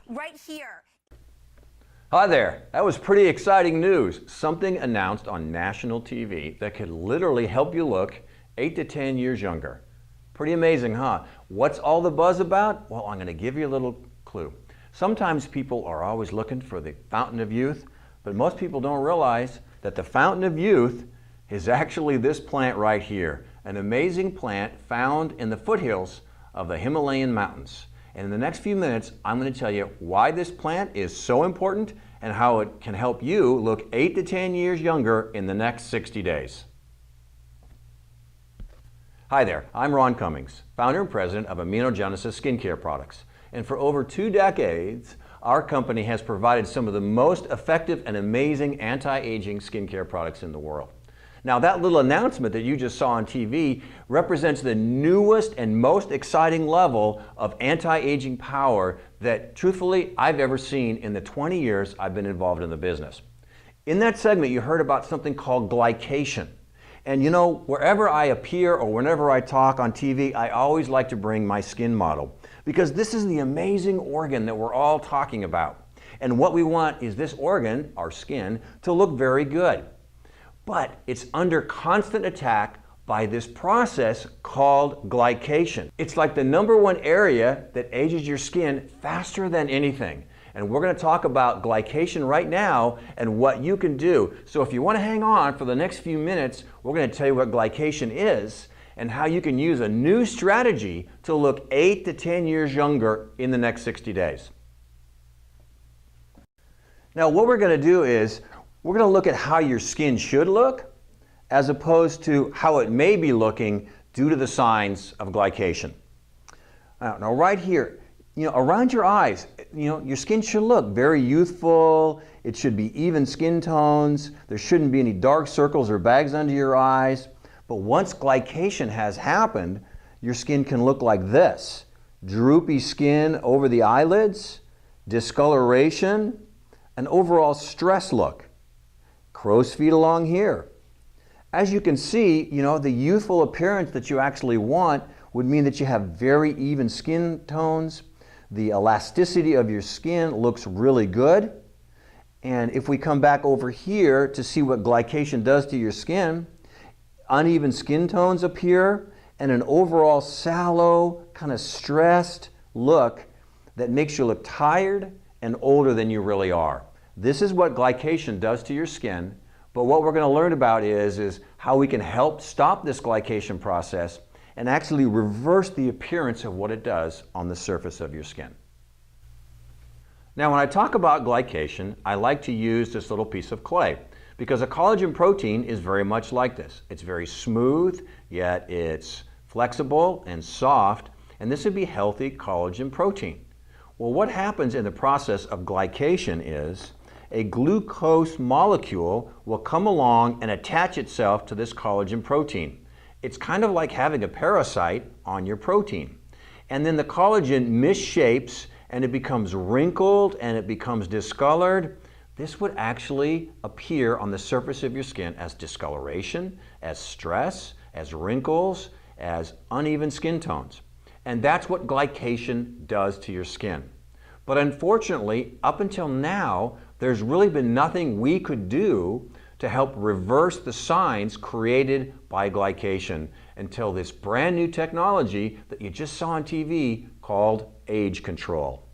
right here. Hi there. That was pretty exciting news. Something announced on national TV that could literally help you look 8 to 10 years younger. Pretty amazing, huh? What's all the buzz about? Well, I'm going to give you a little clue. Sometimes people are always looking for the fountain of youth, but most people don't realize that the fountain of youth is actually this plant right here, an amazing plant found in the foothills of the Himalayan mountains. And in the next few minutes, I'm going to tell you why this plant is so important and how it can help you look 8 to 10 years younger in the next 60 days. Hi there, I'm Ron Cummings, founder and president of Aminogenesis Skincare Products. And for over 2 decades, our company has provided some of the most effective and amazing anti-aging skincare products in the world. Now, that little announcement that you just saw on TV represents the newest and most exciting level of anti-aging power that, truthfully, I've ever seen in the 20 years I've been involved in the business. In that segment, you heard about something called glycation. And you know, wherever I appear or whenever I talk on TV, I always like to bring my skin model, because this is the amazing organ that we're all talking about. And what we want is this organ, our skin, to look very good. But it's under constant attack by this process called glycation. It's like the #1 area that ages your skin faster than anything. And we're going to talk about glycation right now and what you can do. So if you want to hang on for the next few minutes, we're going to tell you what glycation is and how you can use a new strategy to look 8 to 10 years younger in the next 60 days. Now, what we're going to do is we're going to look at how your skin should look as opposed to how it may be looking due to the signs of glycation. Now right here, around your eyes, your skin should look very youthful. It should be even skin tones. There shouldn't be any dark circles or bags under your eyes. But once glycation has happened, your skin can look like this. Droopy skin over the eyelids, discoloration, an overall stress look. Crow's feet along here. As you can see, the youthful appearance that you actually want would mean that you have very even skin tones. The elasticity of your skin looks really good. And if we come back over here to see what glycation does to your skin, uneven skin tones appear and an overall sallow, kind of stressed look that makes you look tired and older than you really are. This is what glycation does to your skin, but what we're going to learn about is how we can help stop this glycation process and actually reverse the appearance of what it does on the surface of your skin. Now, when I talk about glycation, I like to use this little piece of clay because a collagen protein is very much like this. It's very smooth, yet it's flexible and soft, and this would be healthy collagen protein. Well, what happens in the process of glycation is a glucose molecule will come along and attach itself to this collagen protein. It's kind of like having a parasite on your protein. And then the collagen misshapes and it becomes wrinkled and it becomes discolored. This would actually appear on the surface of your skin as discoloration, as stress, as wrinkles, as uneven skin tones. And that's what glycation does to your skin. But unfortunately, up until now, there's really been nothing we could do to help reverse the signs created by glycation until this brand new technology that you just saw on TV called age control.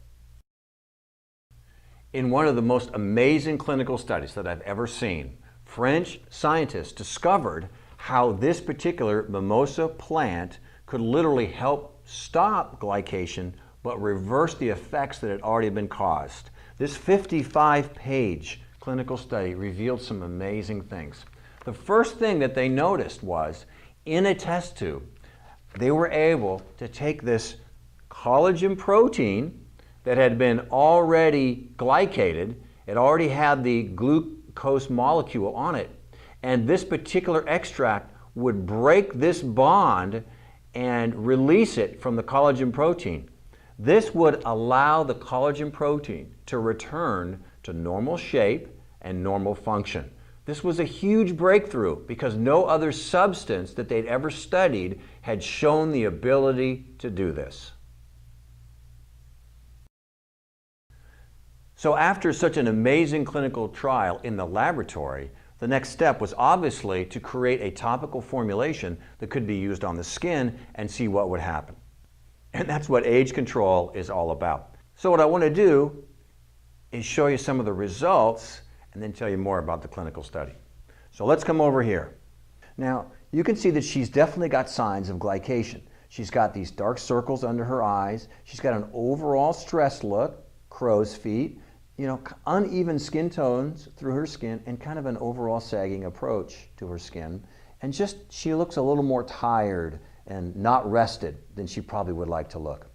In one of the most amazing clinical studies that I've ever seen, French scientists discovered how this particular mimosa plant could literally help stop glycation but reverse the effects that had already been caused. This 55-page clinical study revealed some amazing things. The first thing that they noticed was, in a test tube, they were able to take this collagen protein that had been already glycated, it already had the glucose molecule on it, and this particular extract would break this bond and release it from the collagen protein. This would allow the collagen protein to return to normal shape and normal function. This was a huge breakthrough because no other substance that they'd ever studied had shown the ability to do this. So after such an amazing clinical trial in the laboratory, the next step was obviously to create a topical formulation that could be used on the skin and see what would happen. And that's what age control is all about. So what I want to do is show you some of the results and then tell you more about the clinical study. So let's come over here. Now, you can see that she's definitely got signs of glycation. She's got these dark circles under her eyes. She's got an overall stressed look, crow's feet, uneven skin tones through her skin, and kind of an overall sagging approach to her skin. And she looks a little more tired and not rested than she probably would like to look.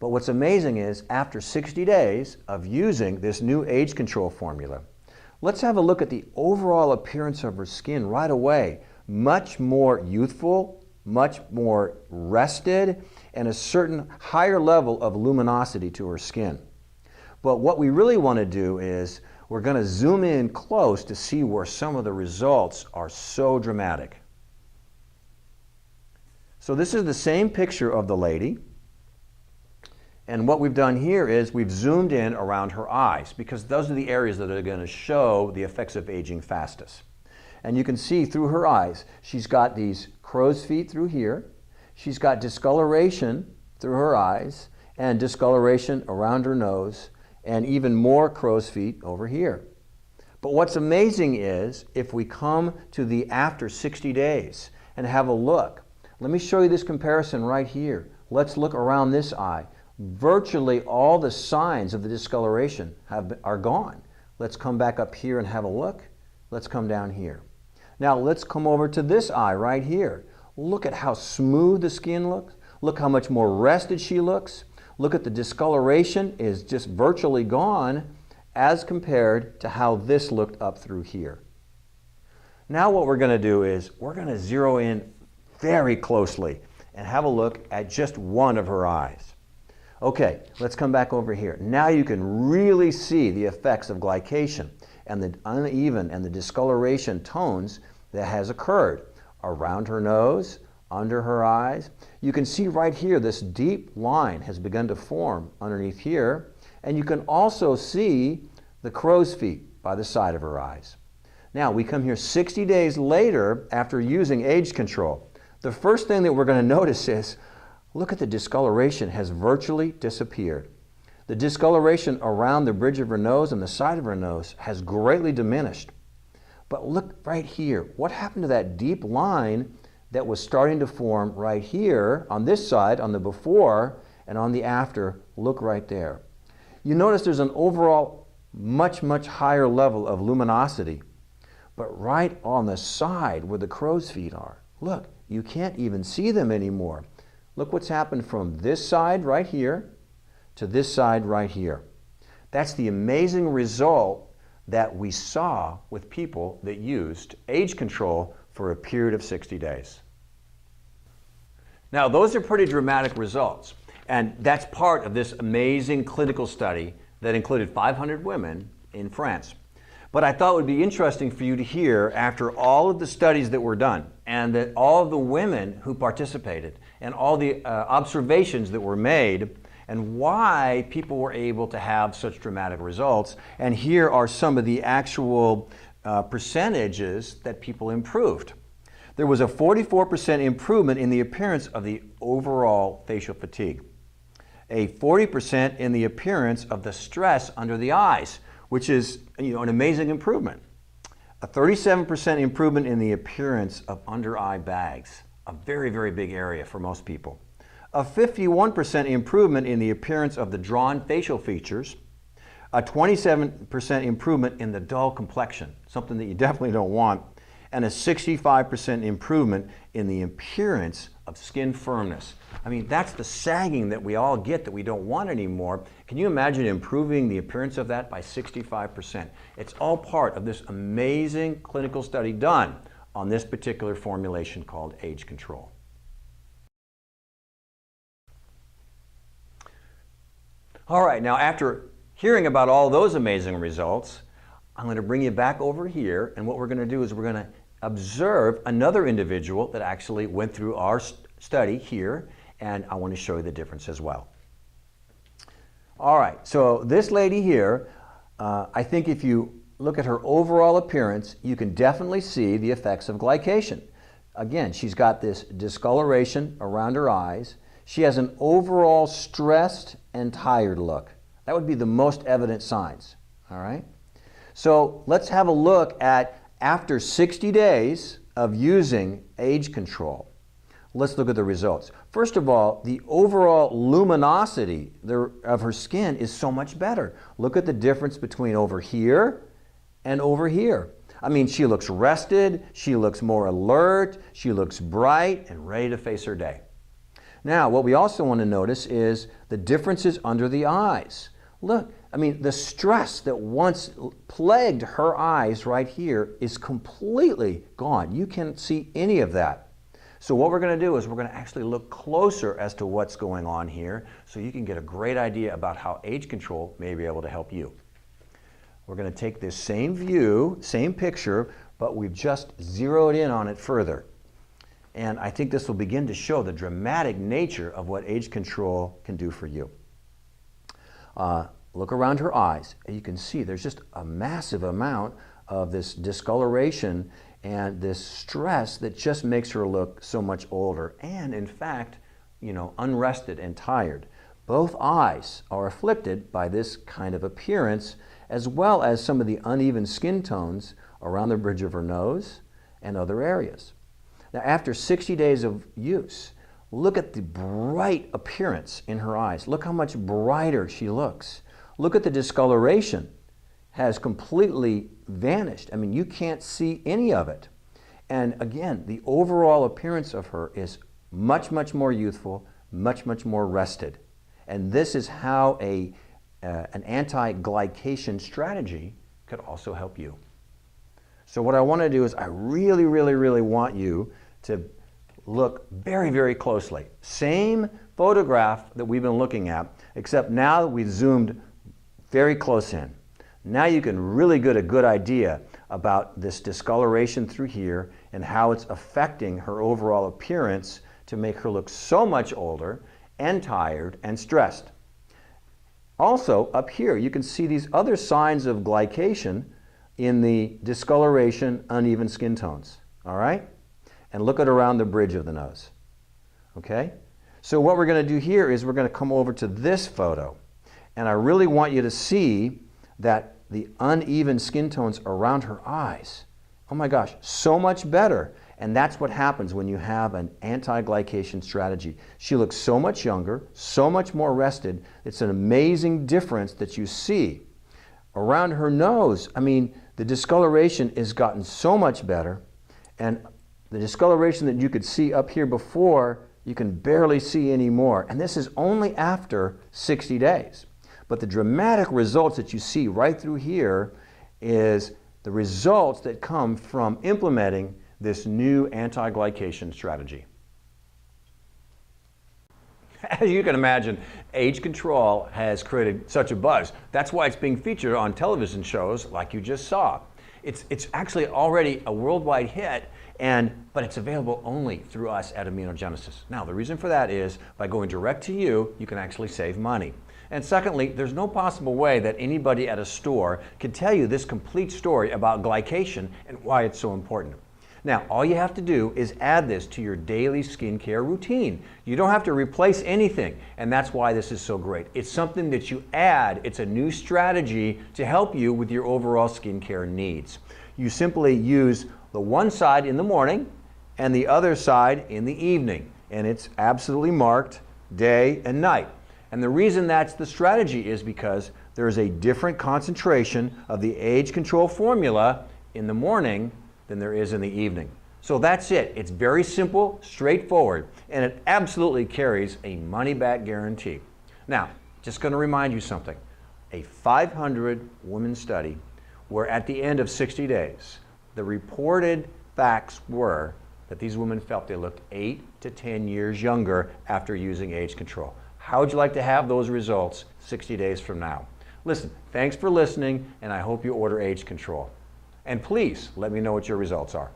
But what's amazing is after 60 days of using this new age control formula, let's have a look at the overall appearance of her skin right away. Much more youthful, much more rested, and a certain higher level of luminosity to her skin. But what we really want to do is we're going to zoom in close to see where some of the results are so dramatic. So this is the same picture of the lady. And what we've done here is we've zoomed in around her eyes because those are the areas that are going to show the effects of aging fastest. And you can see through her eyes, she's got these crow's feet through here. She's got discoloration through her eyes and discoloration around her nose and even more crow's feet over here. But what's amazing is if we come to the after 60 days and have a look, let me show you this comparison right here. Let's look around this eye. Virtually all the signs of the discoloration are gone. Let's come back up here and have a look. Let's come down here. Now let's come over to this eye right here. Look at how smooth the skin looks. Look how much more rested she looks. Look at the discoloration is just virtually gone as compared to how this looked up through here. Now what we're going to do is we're going to zero in very closely and have a look at just one of her eyes. Okay, let's come back over here. Now you can really see the effects of glycation and the uneven and the discoloration tones that has occurred around her nose, under her eyes. You can see right here this deep line has begun to form underneath here, and you can also see the crow's feet by the side of her eyes. Now we come here 60 days later after using age control. The first thing that we're going to notice is look at the discoloration has virtually disappeared. The discoloration around the bridge of her nose and the side of her nose has greatly diminished. But look right here. What happened to that deep line that was starting to form right here on this side, on the before and on the after? Look right there. You notice there's an overall much higher level of luminosity. But right on the side where the crow's feet are, look, you can't even see them anymore. Look what's happened from this side right here to this side right here. That's the amazing result that we saw with people that used age control for a period of 60 days. Now, those are pretty dramatic results, and that's part of this amazing clinical study that included 500 women in France. But I thought it would be interesting for you to hear, after all of the studies that were done and that all of the women who participated and all the observations that were made, and why people were able to have such dramatic results. And here are some of the actual percentages that people improved. There was a 44% improvement in the appearance of the overall facial fatigue, a 40% in the appearance of the stress under the eyes, which is an amazing improvement, a 37% improvement in the appearance of under eye bags, a very big area for most people. A 51% improvement in the appearance of the drawn facial features, a 27% improvement in the dull complexion, something that you definitely don't want, and a 65% improvement in the appearance of skin firmness. I mean, that's the sagging that we all get that we don't want anymore. Can you imagine improving the appearance of that by 65%? It's all part of this amazing clinical study done on this particular formulation called age control. All right, now after hearing about all those amazing results, I'm going to bring you back over here, and what we're going to do is we're going to observe another individual that actually went through our study here, and I want to show you the difference as well. All right, so this lady here, I think if you look at her overall appearance, you can definitely see the effects of glycation. Again, she's got this discoloration around her eyes. She has an overall stressed and tired look. That would be the most evident signs, all right? So let's have a look at after 60 days of using age control. Let's look at the results. First of all, the overall luminosity of her skin is so much better. Look at the difference between over here and over here. I mean, she looks rested, she looks more alert, she looks bright and ready to face her day. Now, what we also want to notice is the differences under the eyes. Look, I mean, the stress that once plagued her eyes right here is completely gone. You can't see any of that. So what we're going to do is we're going to actually look closer as to what's going on here so you can get a great idea about how age control may be able to help you. We're going to take this same view, same picture, but we've just zeroed in on it further. And I think this will begin to show the dramatic nature of what age control can do for you. Look around her eyes, and you can see there's just a massive amount of this discoloration and this stress that just makes her look so much older and, in fact, unrested and tired. Both eyes are afflicted by this kind of appearance, as well as some of the uneven skin tones around the bridge of her nose and other areas. Now, after 60 days of use, look at the bright appearance in her eyes. Look how much brighter she looks. Look at the discoloration has completely vanished. I mean, you can't see any of it. And again, the overall appearance of her is much, much more youthful, much, much more rested. And this is how an anti-glycation strategy could also help you. So what I want to do is I really, really, really want you to look very, very closely. Same photograph that we've been looking at, except now that we've zoomed very close in. Now you can really get a good idea about this discoloration through here and how it's affecting her overall appearance to make her look so much older and tired and stressed. Also, up here, you can see these other signs of glycation in the discoloration, uneven skin tones, all right? And look at around the bridge of the nose, okay? So what we're going to do here is we're going to come over to this photo, and I really want you to see that the uneven skin tones around her eyes, oh my gosh, so much better. And that's what happens when you have an anti-glycation strategy. She looks so much younger, so much more rested. It's an amazing difference that you see. Around her nose, I mean, the discoloration has gotten so much better, and the discoloration that you could see up here before, you can barely see anymore. And this is only after 60 days. But the dramatic results that you see right through here is the results that come from implementing this new anti-glycation strategy. As you can imagine, age control has created such a buzz. That's why it's being featured on television shows like you just saw. It's actually already a worldwide hit, but it's available only through us at Immunogenesis. Now, the reason for that is by going direct to you, you can actually save money. And secondly, there's no possible way that anybody at a store can tell you this complete story about glycation and why it's so important. Now, all you have to do is add this to your daily skincare routine. You don't have to replace anything, and that's why this is so great. It's something that you add. It's a new strategy to help you with your overall skincare needs. You simply use the one side in the morning and the other side in the evening, and it's absolutely marked day and night. And the reason that's the strategy is because there's a different concentration of the age control formula in the morning than there is in the evening. So that's it. It's very simple, straightforward, and it absolutely carries a money-back guarantee. Now, just going to remind you something. A 500-woman study where at the end of 60 days, the reported facts were that these women felt they looked 8 to 10 years younger after using age control. How would you like to have those results 60 days from now? Listen, thanks for listening, and I hope you order age control. And please let me know what your results are.